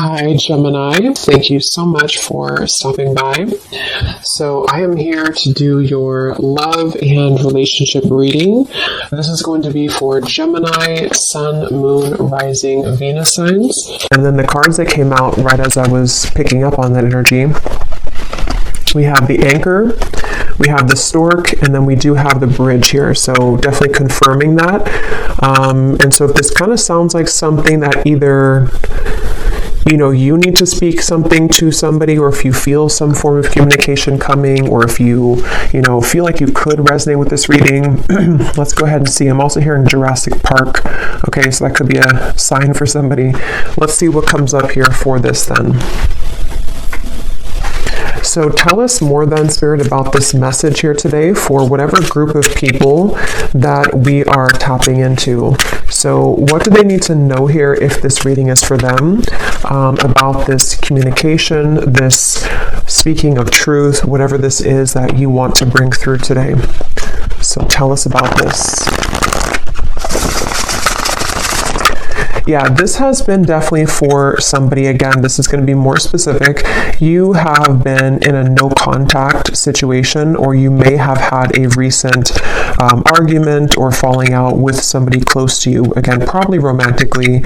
Hi, Gemini. Thank you so much for stopping by. So I am here to do your love and relationship reading. This is going to be for Gemini, Sun, Moon, Rising, Venus signs. And then the cards that came out right as I was picking up on that energy, we have the Anchor, we have the Stork, and then we do have the Bridge here. So definitely confirming that. And so if this kind of sounds like something that either you need to speak something to somebody, or if you feel some form of communication coming, or if you feel like you could resonate with this reading, let's go ahead and see. I'm also hearing Jurassic Park. Okay, so that could be a sign for somebody. Let's see what comes up here for this then. So tell us more then, Spirit, about this message here today for whatever group of people that we are tapping into. So what do they need to know here if this reading is for them, about this communication, this speaking of truth, whatever this is that you want to bring through today. So tell us about this. Yeah, this has been definitely for somebody. Again, this is going to be more specific. You have been in a no contact situation, or you may have had a recent argument or falling out with somebody close to you. Again, probably romantically.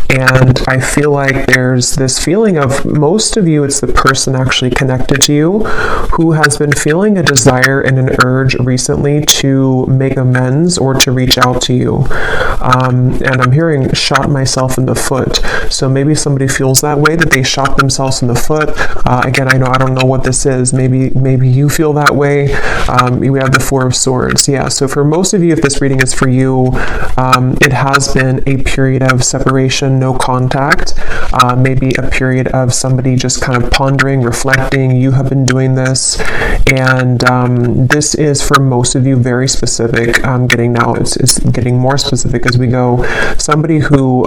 And I feel like there's this feeling of, most of you, it's the person actually connected to you who has been feeling a desire and an urge recently to make amends or to reach out to you. And I'm hearing shot myself in the foot. So maybe somebody feels that way, that they shot themselves in the foot. Again, I don't know what this is. Maybe you feel that way. We have the Four of Swords. Yeah. So for most of you, if this reading is for you, it has been a period of separation, no contact. Maybe a period of somebody just kind of pondering, reflecting. You have been doing this, and this is for most of you very specific. I'm getting now. It's getting more specific as we go. Somebody who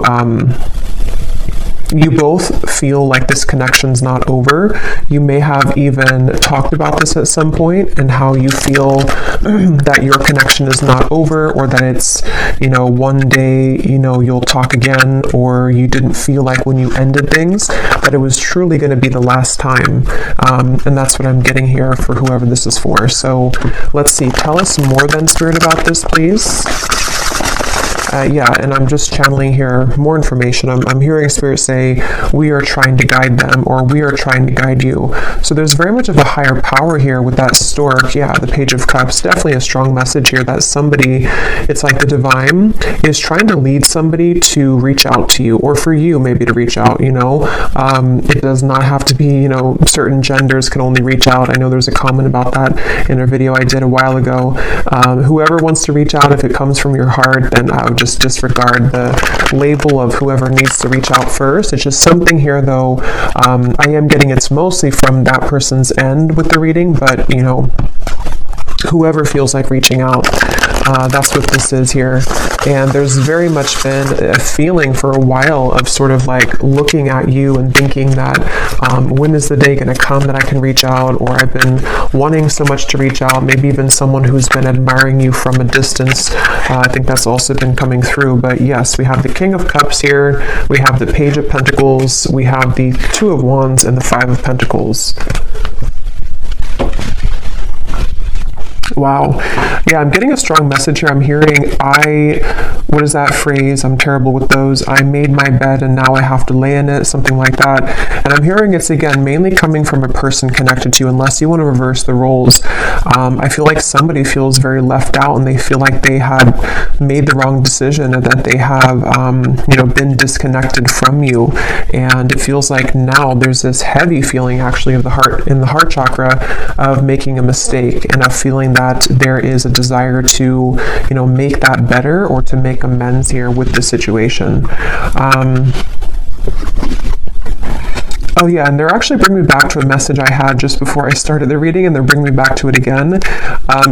you both feel like this connection's not over. You may have even talked about this at some point, and how you feel that your connection is not over, or that it's, one day, you'll talk again, or you didn't feel like when you ended things, that it was truly going to be the last time. And that's what I'm getting here for whoever this is for. So let's see. Tell us more then, Spirit, about this, please. And I'm just channeling here more information. I'm hearing Spirit say, we are trying to guide them, or we are trying to guide you. So there's very much of a higher power here with that Stork. Yeah, the Page of Cups, definitely a strong message here that somebody, it's like the divine is trying to lead somebody to reach out to you, or for you maybe to reach out, It does not have to be, certain genders can only reach out. I know there's a comment about that in a video I did a while ago. Whoever wants to reach out, if it comes from your heart, then I would just disregard the label of whoever needs to reach out first. It's just something here, though. I am getting it's mostly from that person's end with the reading, but whoever feels like reaching out, that's what this is here. And there's very much been a feeling for a while of sort of like looking at you and thinking that when is the day going to come that I can reach out, or I've been wanting so much to reach out. Maybe even someone who's been admiring you from a distance. I think that's also been coming through. But yes, we have the King of Cups here, we have the Page of Pentacles, we have the Two of Wands, and the Five of Pentacles. Wow. Yeah, I'm getting a strong message here. I'm hearing, what is that phrase? I'm terrible with those. I made my bed and now I have to lay in it, something like that. And I'm hearing it's, again, mainly coming from a person connected to you, unless you want to reverse the roles. I feel like somebody feels very left out, and they feel like they had made the wrong decision, and that they have, been disconnected from you. And it feels like now there's this heavy feeling, actually, of the heart, in the heart chakra, of making a mistake, and of feeling that there is a desire to, make that better, or to make amends here with the situation. Oh yeah, and they're actually bringing me back to a message I had just before I started the reading, and they're bringing me back to it again.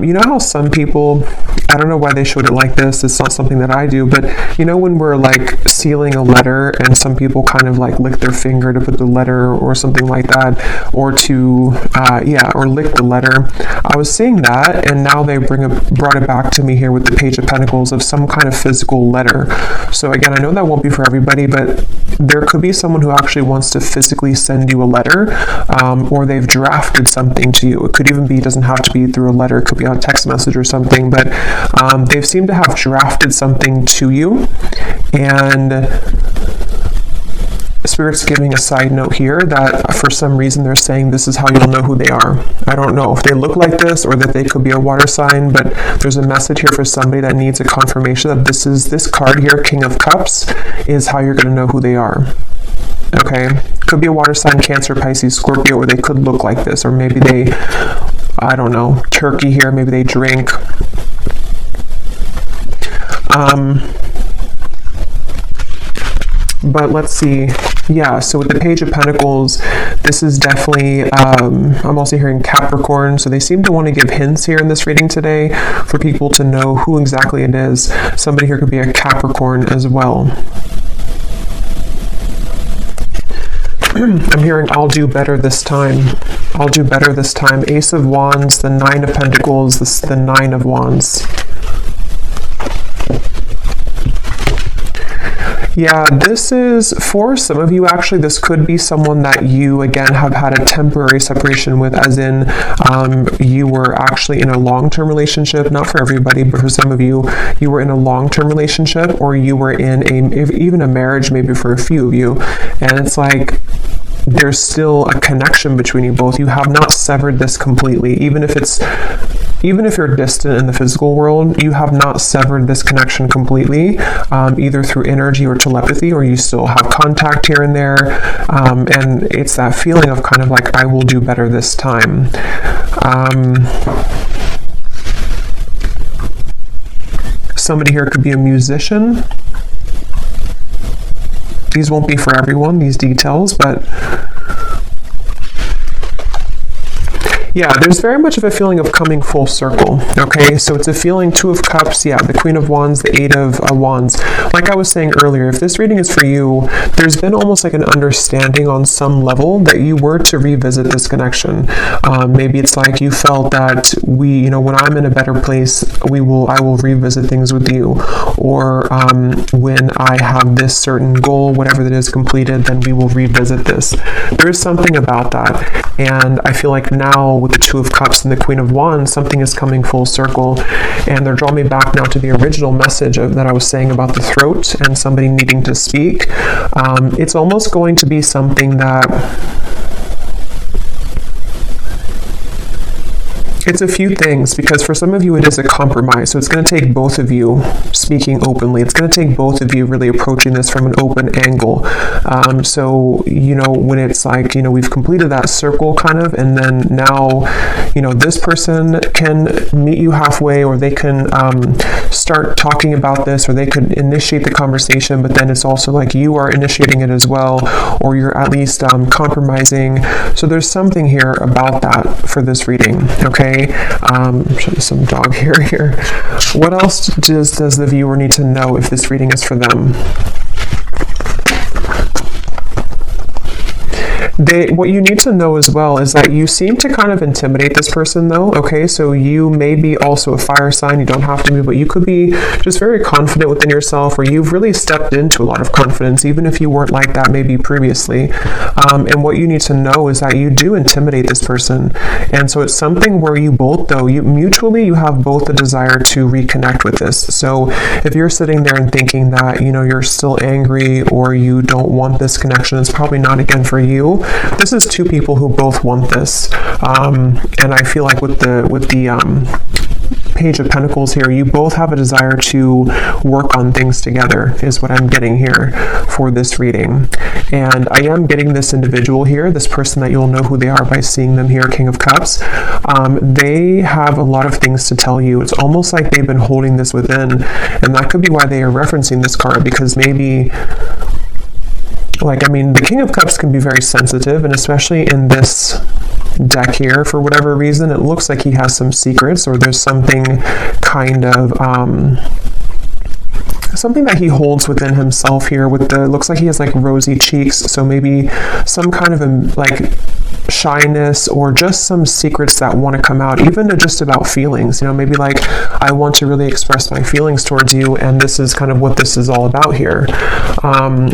You know how some people, I don't know why they showed it like this, it's not something that I do, but when we're like sealing a letter, and some people kind of like lick their finger to put the letter or something like that, or to, or lick the letter. I was seeing that, and now they brought it back to me here with the Page of Pentacles of some kind of physical letter. So again, I know that won't be for everybody, but there could be someone who actually wants to physically send you a letter, or they've drafted something to you. It could even be, it doesn't have to be through a letter, it could be on a text message or something, but they've seemed to have drafted something to you, and Spirit's giving a side note here that for some reason they're saying this is how you'll know who they are. I don't know if they look like this or that they could be a water sign, but there's a message here for somebody that needs a confirmation that this card here, King of Cups, is how you're going to know who they are. Okay? Could be a water sign, Cancer, Pisces, Scorpio, or they could look like this, or maybe they, I don't know, Turkey here, maybe they drink. But let's see. Yeah, so with the Page of Pentacles, this is definitely, I'm also hearing Capricorn, so they seem to want to give hints here in this reading today for people to know who exactly it is. Somebody here could be a Capricorn as well. I'm hearing, I'll do better this time. I'll do better this time. Ace of Wands, the Nine of Pentacles, the Nine of Wands. Yeah, this is, for some of you, actually, this could be someone that you, again, have had a temporary separation with, as in you were actually in a long-term relationship. Not for everybody, but for some of you, you were in a long-term relationship, or you were in even a marriage, maybe for a few of you. And it's like, there's still a connection between you both. You have not severed this completely. Even if you're distant in the physical world, you have not severed this connection completely, either through energy or telepathy, or you still have contact here and there. And it's that feeling of kind of like, I will do better this time. Somebody here could be a musician. These won't be for everyone, these details, but yeah, there's very much of a feeling of coming full circle, okay? So it's a feeling, Two of Cups, yeah, the Queen of Wands, the Eight of Wands. Like I was saying earlier, if this reading is for you, there's been almost like an understanding on some level that you were to revisit this connection. Maybe it's like you felt that when I'm in a better place, I will revisit things with you. Or when I have this certain goal, whatever that is completed, then we will revisit this. There is something about that. And I feel like now, with the Two of Cups and the Queen of Wands, something is coming full circle, and they're drawing me back now to the original message that I was saying about the throat and somebody needing to speak. It's almost going to be something that it's a few things, because for some of you it is a compromise. So it's going to take both of you speaking openly. It's going to take both of you really approaching this from an open angle. So, when it's like, we've completed that circle kind of, and then now, this person can meet you halfway, or they can start talking about this, or they could initiate the conversation, but then it's also like you are initiating it as well, or you're at least compromising. So there's something here about that for this reading, okay? Show you some dog hair here. What else does the viewer need to know if this reading is for them? What you need to know as well is that you seem to kind of intimidate this person, though, okay? So you may be also a fire sign. You don't have to be, but you could be just very confident within yourself, or you've really stepped into a lot of confidence, even if you weren't like that maybe previously. And what you need to know is that you do intimidate this person. And so it's something where you both, though, you have both a desire to reconnect with this. So if you're sitting there and thinking that, you're still angry, or you don't want this connection, it's probably not, again, for you. This is two people who both want this, and I feel like with the Page of Pentacles here, you both have a desire to work on things together, is what I'm getting here for this reading. And I am getting this individual here, this person that you'll know who they are by seeing them here, King of Cups. They have a lot of things to tell you. It's almost like they've been holding this within, and that could be why they are referencing this card, because maybe, the King of Cups can be very sensitive, and especially in this deck here, for whatever reason, it looks like he has some secrets, or there's something kind of, something that he holds within himself here. Looks like he has like rosy cheeks, so maybe some kind of shyness or just some secrets that want to come out, even just about feelings. Maybe like, I want to really express my feelings towards you, and this is kind of what this is all about here.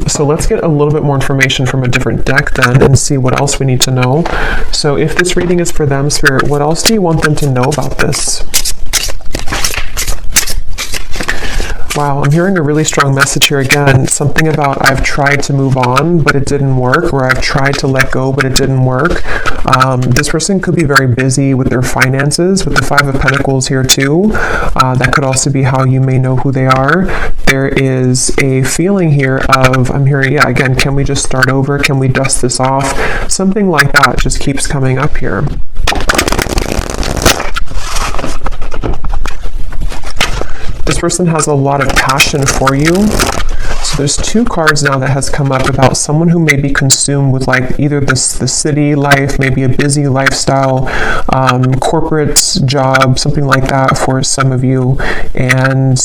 So let's get a little bit more information from a different deck then and see what else we need to know. So if this reading is for them, Spirit, what else do you want them to know about this? Wow, I'm hearing a really strong message here again. Something about I've tried to move on, but it didn't work, or I've tried to let go, but it didn't work. This person could be very busy with their finances, with the Five of Pentacles here too. That could also be how you may know who they are. There is a feeling here of, I'm hearing, yeah, again, can we just start over? Can we dust this off? Something like that just keeps coming up here. This person has a lot of passion for you. So there's two cards now that has come up about someone who may be consumed with like either the city life, maybe a busy lifestyle, corporate job, something like that for some of you. And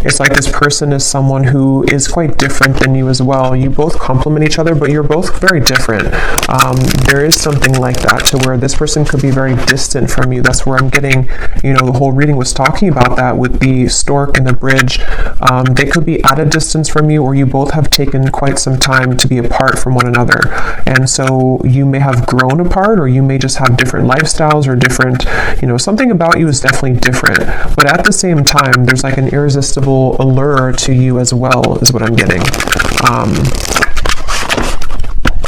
it's like this person is someone who is quite different than you as well. You both complement each other, but you're both very different. There is something like that to where this person could be very distant from you. That's where I'm getting, the whole reading was talking about that with the stork and the bridge. They could be at a distance from you, or you both have taken quite some time to be apart from one another. And so you may have grown apart, or you may just have different lifestyles or different, something about you is definitely different. But at the same time, there's like an irresistible allure to you as well, is what I'm getting.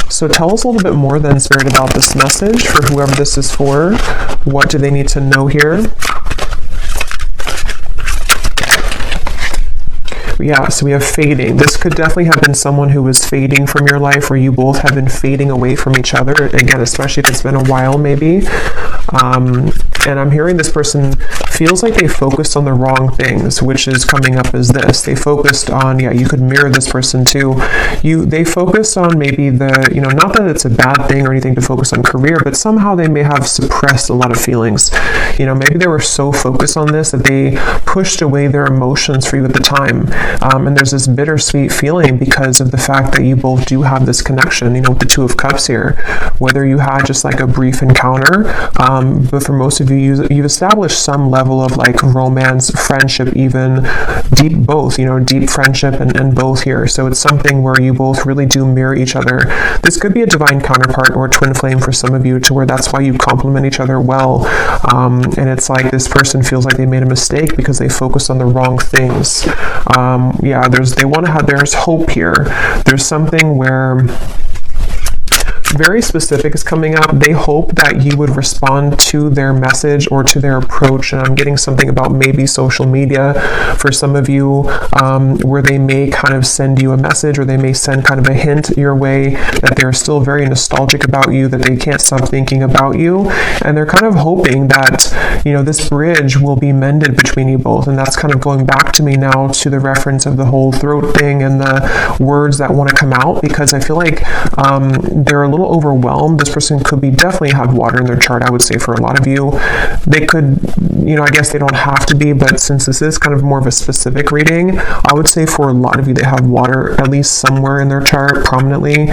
So tell us a little bit more then, Spirit, about this message for whoever this is for. What do they need to know here? Yeah, so we have fading. This could definitely have been someone who was fading from your life, or you both have been fading away from each other. Again, especially if it's been a while, maybe. And I'm hearing this person feels like they focused on the wrong things, which is coming up as this. They focused on, you could mirror this person too. They focused on maybe the, not that it's a bad thing or anything to focus on career, but somehow they may have suppressed a lot of feelings. Maybe they were so focused on this that they pushed away their emotions for you at the time. And there's this bittersweet feeling because of the fact that you both do have this connection, with the Two of Cups here. Whether you had just like a brief encounter, but for most of you, you've established some level of like romance, friendship, even deep both, deep friendship and both here. So it's something where you both really do mirror each other. This could be a divine counterpart or a twin flame for some of you, to where that's why you complement each other well. And it's like this person feels like they made a mistake because they focused on the wrong things. There's hope here. There's something where very specific is coming up. They hope that you would respond to their message or to their approach. And I'm getting something about maybe social media for some of you, where they may kind of send you a message, or they may send kind of a hint your way that they're still very nostalgic about you, that they can't stop thinking about you. And they're kind of hoping that, this bridge will be mended between you both. And that's kind of going back to me now to the reference of the whole throat thing and the words that want to come out, because I feel like they're a little overwhelmed. This person could be definitely have water in their chart, I would say, for a lot of you. They could, I guess they don't have to be, but since this is kind of more of a specific reading, I would say for a lot of you, they have water at least somewhere in their chart prominently,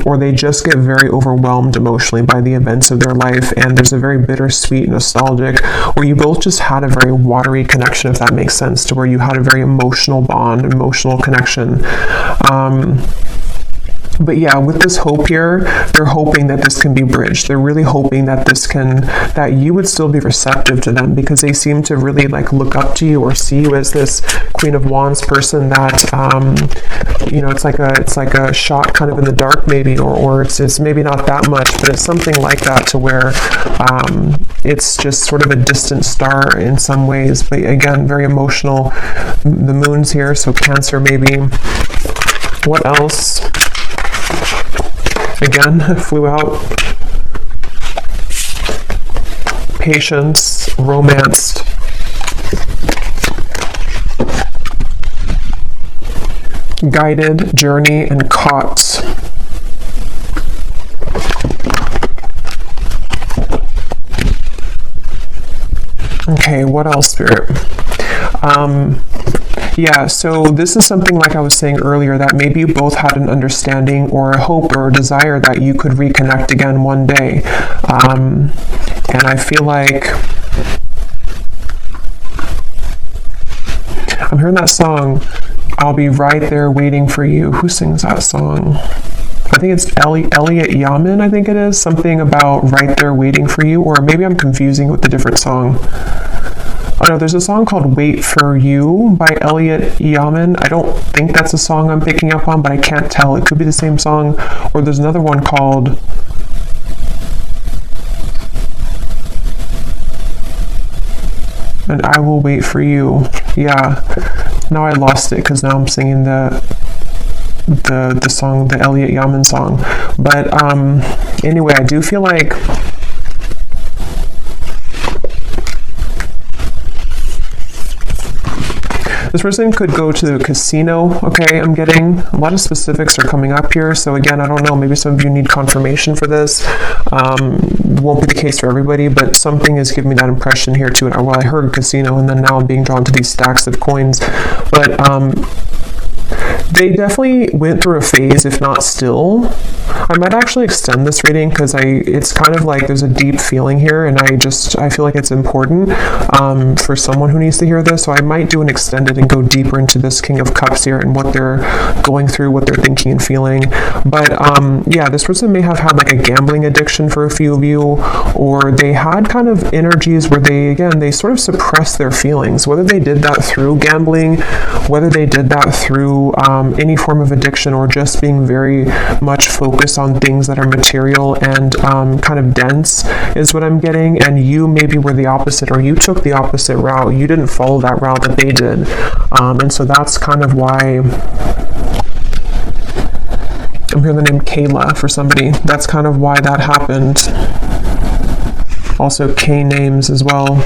or they just get very overwhelmed emotionally by the events of their life, and there's a very bittersweet, nostalgic, or you both just had a very watery connection, if that makes sense, to where you had a very emotional bond, emotional connection. But yeah, with this hope here, they're hoping that this can be bridged. They're really hoping that that you would still be receptive to them, because they seem to really like look up to you or see you as this Queen of Wands person that, it's like a shot kind of in the dark maybe, or it's maybe not that much, but it's something like that, to where it's just sort of a distant star in some ways. But again, very emotional. The moon's here, so Cancer maybe. What else? Again, flew out. Patience, romanced. Guided, journey, and caught. Okay, what else, Spirit? Yeah, so this is something like I was saying earlier, that maybe you both had an understanding or a hope or a desire that you could reconnect again one day. And I feel like I'm hearing that song, I'll Be Right There Waiting for You. Who sings that song? I think it's Elliot Yamin, I think it is. Something about Right There Waiting for You, or maybe I'm confusing with a different song. Oh no, there's a song called Wait for You by Elliot Yamin. I don't think that's a song I'm picking up on, but I can't tell. It could be the same song. Or there's another one called And I Will Wait for You. Yeah. Now I lost it because now I'm singing the song, the Elliot Yamin song. But anyway, I do feel like this person could go to the casino. Okay, I'm getting a lot of specifics are coming up here. So again, I don't know, maybe some of you need confirmation for this. Won't be the case for everybody, but something is giving me that impression here too. Well, I heard casino, and then now I'm being drawn to these stacks of coins. But they definitely went through a phase, if not still. I might actually extend this reading because it's kind of like there's a deep feeling here, and I feel like it's important for someone who needs to hear this. So I might do an extended and go deeper into this King of Cups here and what they're going through, what they're thinking and feeling. But yeah, this person may have had like a gambling addiction for a few of you, or they had kind of energies where they sort of suppressed their feelings, whether they did that through gambling, whether they did that through any form of addiction, or just being very much focused on things that are material and kind of dense is what I'm getting. And you maybe were the opposite, or you took the opposite route. You didn't follow that route that they did. And so that's kind of why I'm hearing the name Kayla for somebody. That's kind of why that happened. Also K names as well.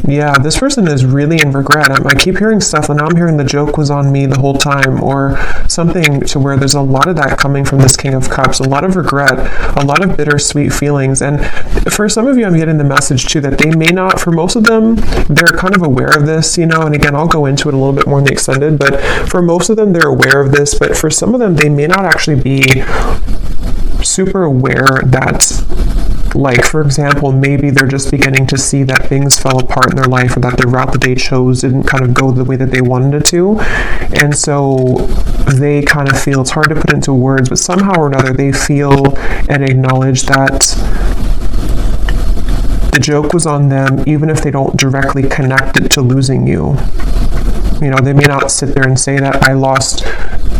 Yeah, this person is really in regret. I keep hearing stuff, and now I'm hearing the joke was on me the whole time, or something to where there's a lot of that coming from this King of Cups, a lot of regret, a lot of bittersweet feelings. And for some of you, I'm getting the message too that they may not, for most of them, they're kind of aware of this, and again, I'll go into it a little bit more in the extended, but for most of them, they're aware of this, but for some of them, they may not actually be super aware that, like, for example, maybe they're just beginning to see that things fell apart in their life, or that the route that they chose didn't kind of go the way that they wanted it to. And so they kind of feel, it's hard to put into words, but somehow or another they feel and acknowledge that the joke was on them, even if they don't directly connect it to losing you. They may not sit there and say that I lost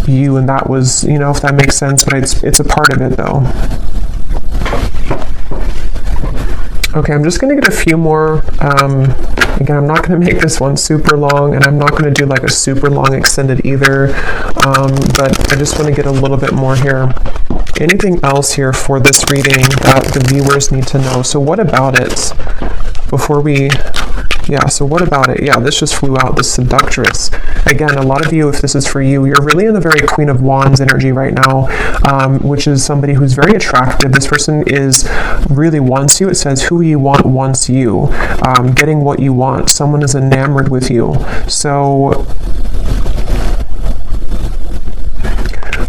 you and that was, if that makes sense, but it's a part of it though. Okay, I'm just going to get a few more. Again, I'm not going to make this one super long, and I'm not going to do like a super long extended either, but I just want to get a little bit more here. Anything else here for this reading that the viewers need to know? So what about it? Before we... Yeah, so what about it? Yeah, this just flew out, the Seductress. Again, a lot of you, if this is for you, you're really in the very Queen of Wands energy right now, which is somebody who's very attractive. This person really wants you. It says, who you want wants you. Getting what you want. Someone is enamored with you. So...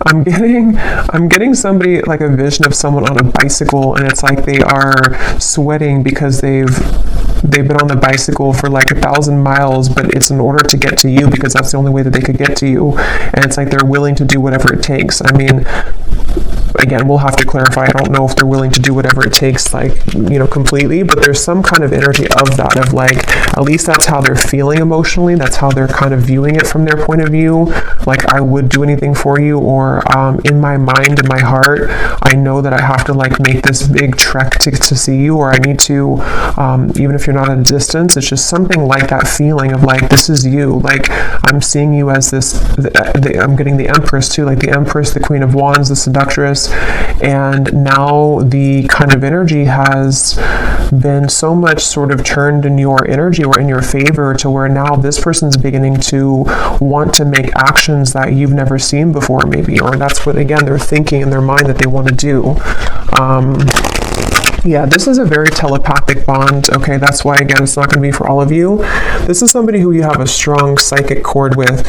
I'm getting somebody, like a vision of someone on a bicycle, and it's like they are sweating because they've been on the bicycle for like 1,000 miles, but it's in order to get to you, because that's the only way that they could get to you. And it's like they're willing to do whatever it takes. I mean, again, we'll have to clarify. I don't know if they're willing to do whatever it takes, like, completely, but there's some kind of energy of that, of like, at least that's how they're feeling emotionally. That's how they're kind of viewing it from their point of view. Like, I would do anything for you, or in my mind, in my heart, I know that I have to like make this big trek to see you, or I need to, even if you're not at a distance, it's just something like that feeling of like, this is you. Like, I'm seeing you as this, I'm getting the Empress too, like the Empress, the Queen of Wands, the Seductress. And now the kind of energy has been so much sort of turned in your energy or in your favor, to where now this person's beginning to want to make actions that you've never seen before, maybe, or that's what, again, they're thinking in their mind that they want to do. Yeah, this is a very telepathic bond. Okay, that's why, again, it's not going to be for all of you. This is somebody who you have a strong psychic cord with.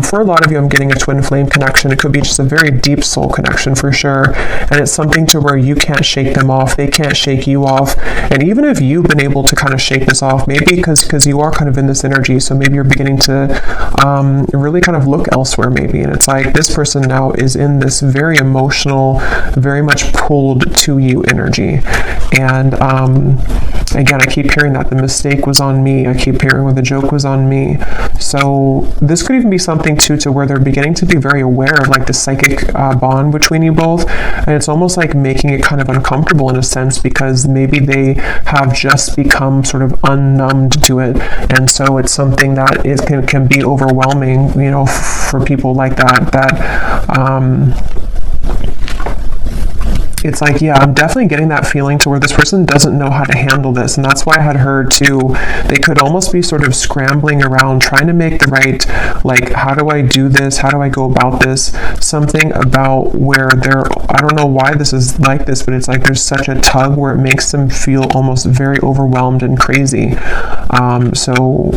For a lot of you, I'm getting a twin flame connection. It could be just a very deep soul connection for sure. And it's something to where you can't shake them off. They can't shake you off. And even if you've been able to kind of shake this off, maybe because you are kind of in this energy, so maybe you're beginning to really kind of look elsewhere maybe. And it's like this person now is in this very emotional, very much pulled to you energy. And again, I keep hearing that the mistake was on me. I keep hearing where the joke was on me. So this could even be something too to where they're beginning to be very aware of like the psychic bond between you both. And it's almost like making it kind of uncomfortable in a sense, because maybe they have just become sort of unnumbed to it. And so it's something that can be overwhelming, you know, for people like that. It's like, yeah, I'm definitely getting that feeling to where this person doesn't know how to handle this. And that's why I had heard too, they could almost be sort of scrambling around trying to make the right, like, how do I do this? How do I go about this? Something about where I don't know why this is like this, but it's like there's such a tug where it makes them feel almost very overwhelmed and crazy. So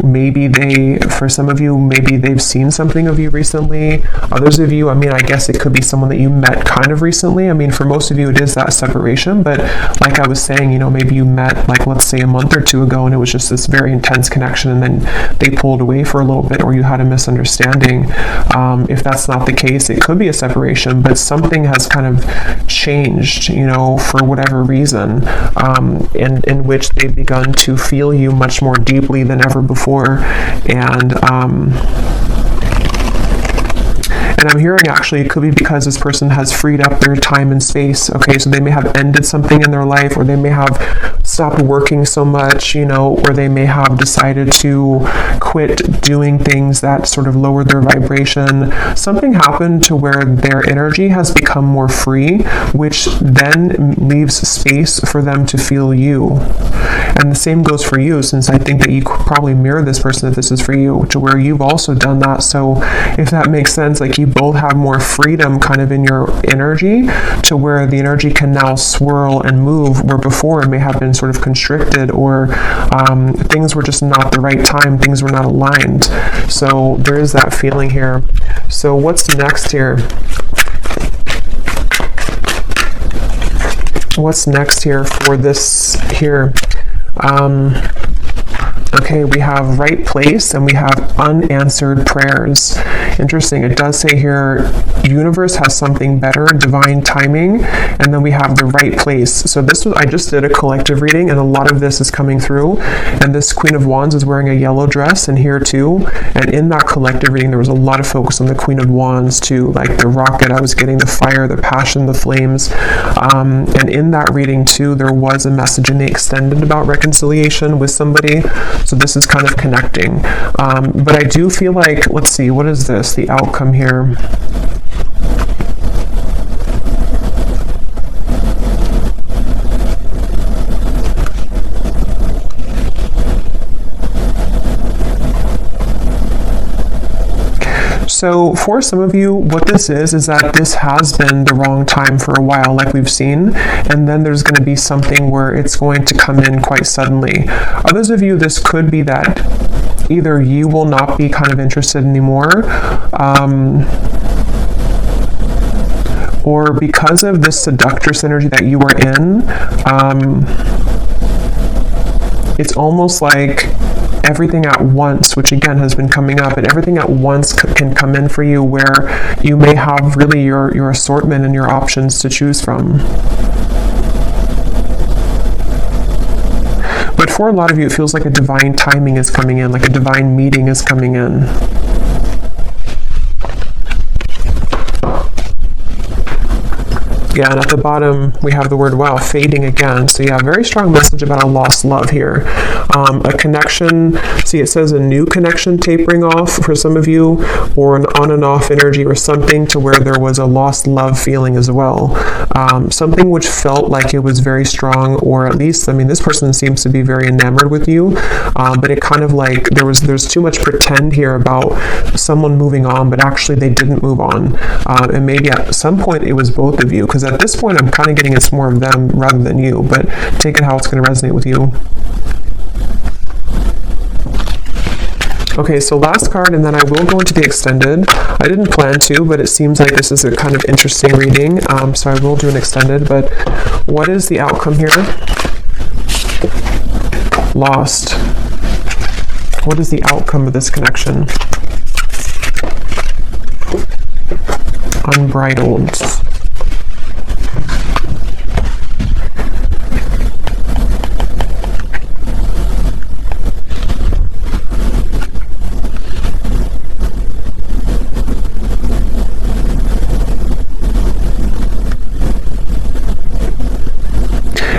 maybe for some of you, maybe they've seen something of you recently. Others of you, I mean, I guess it could be someone that you met kind of recently. I mean, for most of you, it is that separation. But like I was saying, you know, maybe you met, like, let's say a month or two ago, and it was just this very intense connection, and then they pulled away for a little bit, or you had a misunderstanding. If that's not the case, it could be a separation, but something has kind of changed, you know, for whatever reason, in which they've begun to feel you much more deeply than ever before. And I'm hearing actually it could be because this person has freed up their time and space. Okay, so they may have ended something in their life, or they may have stopped working so much, you know, or they may have decided to quit doing things that sort of lowered their vibration. Something happened to where their energy has become more free, which then leaves space for them to feel you. And the same goes for you, since I think that you could probably mirror this person if this is for you, to where you've also done that. So if that makes sense, like you both have more freedom kind of in your energy, to where the energy can now swirl and move, where before it may have been sort of constricted, or things were just not the right time, things were not aligned. So there is that feeling here. So what's next here? What's next here for this here? Okay, we have right place and we have unanswered prayers. Interesting. It does say here, universe has something better, divine timing, and then we have the right place. So I just did a collective reading, and a lot of this is coming through. And this Queen of Wands is wearing a yellow dress, and here too. And in that collective reading, there was a lot of focus on the Queen of Wands too, like the rocket I was getting, the fire, the passion, the flames. And in that reading too, there was a message in the extended about reconciliation with somebody. So this is kind of connecting. But I do feel like, let's see, what is this? The outcome here. So for some of you, what this is that this has been the wrong time for a while, like we've seen, and then there's going to be something where it's going to come in quite suddenly. Others of you, this could be that either you will not be kind of interested anymore, or because of this seductress energy that you are in, it's almost like everything at once, which again has been coming up, and everything at once can come in for you, where you may have really your assortment and your options to choose from. But for a lot of you, it feels like a divine timing is coming in, like a divine meeting is coming in. Yeah, and at the bottom, we have the word, wow, fading again. So yeah, very strong message about a lost love here. A connection, see, it says a new connection tapering off for some of you, or an on and off energy, or something to where there was a lost love feeling as well. Something which felt like it was very strong, or at least, I mean, this person seems to be very enamored with you, but it kind of like there's too much pretend here about someone moving on, but actually they didn't move on. And maybe at some point it was both of you, because at this point I'm kind of getting it's more of them rather than you, but take it how it's going to resonate with you. Okay, so last card, and then I will go into the extended. I didn't plan to, but it seems like this is a kind of interesting reading, so I will do an extended. But what is the outcome here? Lost. What is the outcome of this connection? Unbridled.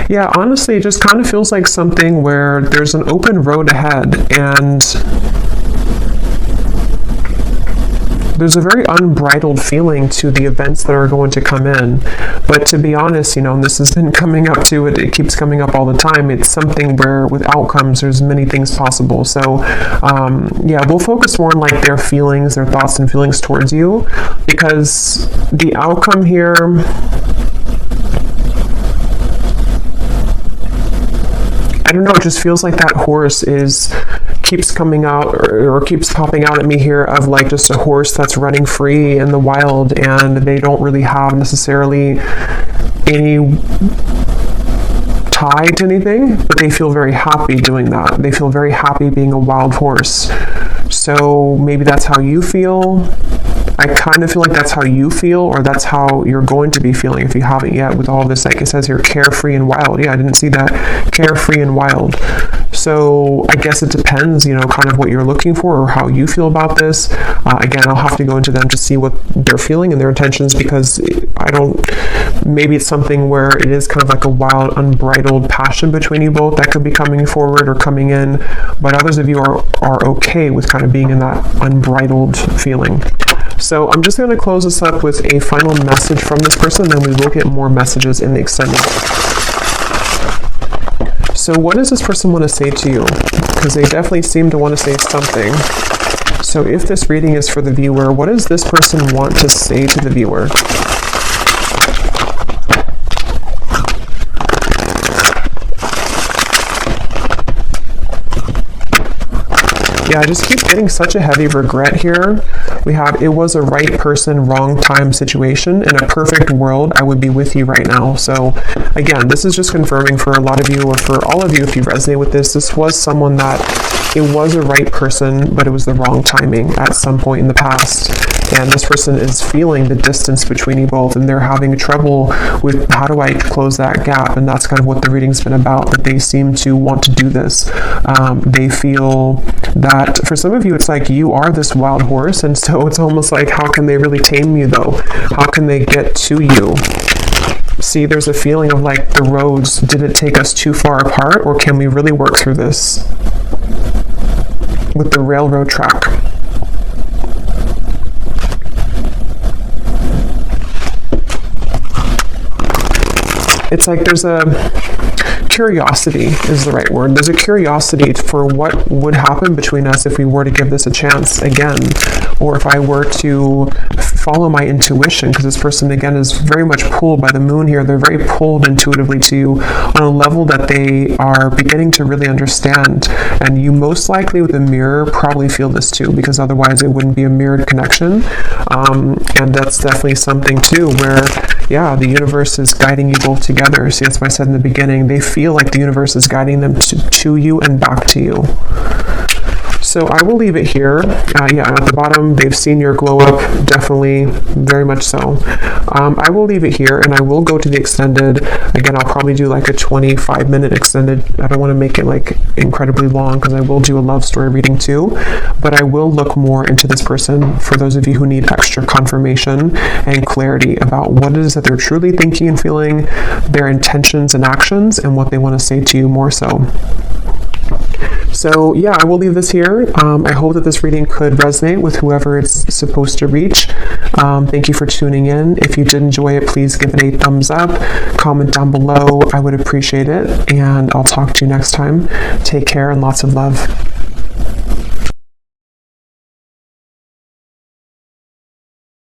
Yeah, honestly, it just kind of feels like something where there's an open road ahead, and there's a very unbridled feeling to the events that are going to come in. But to be honest, you know, and this has been coming up to it, it keeps coming up all the time. It's something where with outcomes, there's many things possible. So, yeah, we'll focus more on like their feelings, their thoughts and feelings towards you, because the outcome here, I don't know, it just feels like that horse keeps coming out or keeps popping out at me here, of like just a horse that's running free in the wild, and they don't really have necessarily any tie to anything, but they feel very happy doing that. They feel very happy being a wild horse. So maybe that's how you feel. I kind of feel like that's how you feel, or that's how you're going to be feeling if you haven't yet, with all this, like it says here, carefree and wild. Yeah, I didn't see that. Carefree and wild. So I guess it depends, you know, kind of what you're looking for or how you feel about this. Again, I'll have to go into them to see what they're feeling and their intentions, because maybe it's something where it is kind of like a wild, unbridled passion between you both that could be coming forward or coming in, but others of you are okay with kind of being in that unbridled feeling. So I'm just going to close this up with a final message from this person, then we will get more messages in the extended. So what does this person want to say to you? Because they definitely seem to want to say something. So if this reading is for the viewer, what does this person want to say to the viewer? Yeah, I just keep getting such a heavy regret here. We have, it was a right person, wrong time situation. In a perfect world, I would be with you right now. So again, this is just confirming for a lot of you, or for all of you, if you resonate with this, this was someone that it was a right person, but it was the wrong timing at some point in the past. And this person is feeling the distance between you both, and they're having trouble with how do I close that gap. And that's kind of what the reading's been about, that they seem to want to do this. They feel that for some of you, it's like you are this wild horse, and so it's almost like, how can they really tame you though? How can they get to you? See, there's a feeling of like the roads, did it take us too far apart, or can we really work through this with the railroad track? It's like there's a curiosity is the right word. There's a curiosity for what would happen between us if we were to give this a chance again, or if I were to follow my intuition, because this person again is very much pulled by the moon here. They're very pulled intuitively to you on a level that they are beginning to really understand, and you most likely with a mirror probably feel this too, because otherwise it wouldn't be a mirrored connection. And that's definitely something too where, yeah, the universe is guiding you both together. See, that's what I said in the beginning. They feel like the universe is guiding them to you and back to you. So I will leave it here. Yeah, at the bottom, they've seen your glow up, definitely, very much so. I will leave it here, and I will go to the extended. Again, I'll probably do like a 25-minute extended. I don't want to make it like incredibly long, because I will do a love story reading too, but I will look more into this person for those of you who need extra confirmation and clarity about what it is that they're truly thinking and feeling, their intentions and actions, and what they want to say to you more so. So yeah, I will leave this here. I hope that this reading could resonate with whoever it's supposed to reach. Thank you for tuning in. If you did enjoy it, please give it a thumbs up. Comment down below. I would appreciate it. And I'll talk to you next time. Take care and lots of love.